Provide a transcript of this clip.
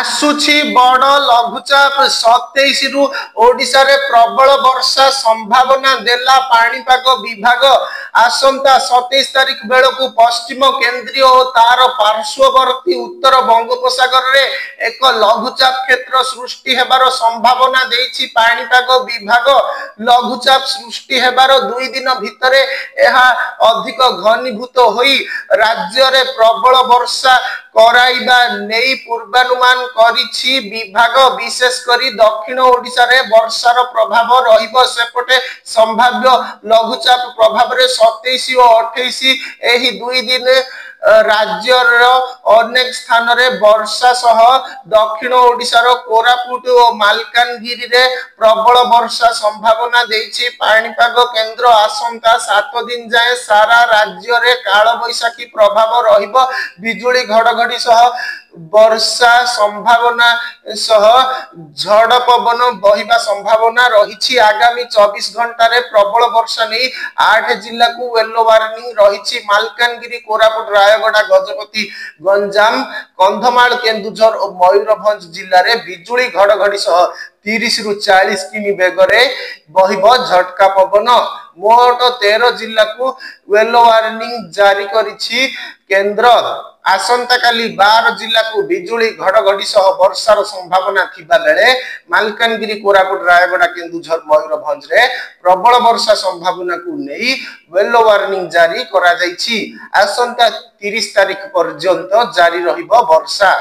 आसुछि बड़ लघुचाप 27 रु ओडिशा रे प्रबल वर्षा संभावना देला पाणीपाग विभाग। आसंता 27 तारिख बेलू पश्चिम केंद्रीय और तार पार्श्ववर्ती उत्तर बंगोपसागर रे एक लघुचाप क्षेत्र सृष्टि हेबार संभावना देछि पाणीपाग विभाग। लघुचाप सृष्टि हेबार 2 दिन भितरे एहा अधिक घनीभूत होई राज्य रे प्रबल वर्षा कराइबा नेई पूर्वानुमान करिछि विभाग। विशेष करी दक्षिण ओडिशा रे वर्षार प्रभाव रहिबो। सेपटे संभाव्य लघुचाप प्रभाव रे 27 और 28 एही 2 दिन राज्यर अनेक स्थान रे वर्षा सह दक्षिण ओडिशार कोरापुट और मालकानगिरी रे प्रबल वर्षा संभावना देछि पाणीपाग केंद्र। आसंता 7 दिन जाए सारा राज्य रे काल बैशाखी प्रभाव रहिबो। बिजुली घड़घड़ी सह वर्षा संभावना सह झड़ पवन बहिबा संभावना रही। आगामी 24 घंटा रे प्रबल वर्षा नहीं 8 जिला को येलो वार्निंग रही। मालकानगिरी कोरापुट रायगड़ा गजपति गंजाम कंधमाल केन्दुझर और मयूरभंज जिले में बिजुली घड़घड़ी सह 30 रु 40 किमी बेगरे बहिबो झटका पवन। मोट 13 जिला को येलो वार्निंग जारी करिछि केंद्र। आसंता काली 12 जिला को बिजुली घड़घड़ी सह वर्षार संभावना थिबा बेले मालकानगिरी कोरापुट रायगड़ा केन्दुझर मयूरभंज रे प्रबल वर्षा संभावना को नहीं येलो वार्निंग जारी करा जाइछि। आसंता 30 तारिख पर्यंत जारी रहिबो वर्षा।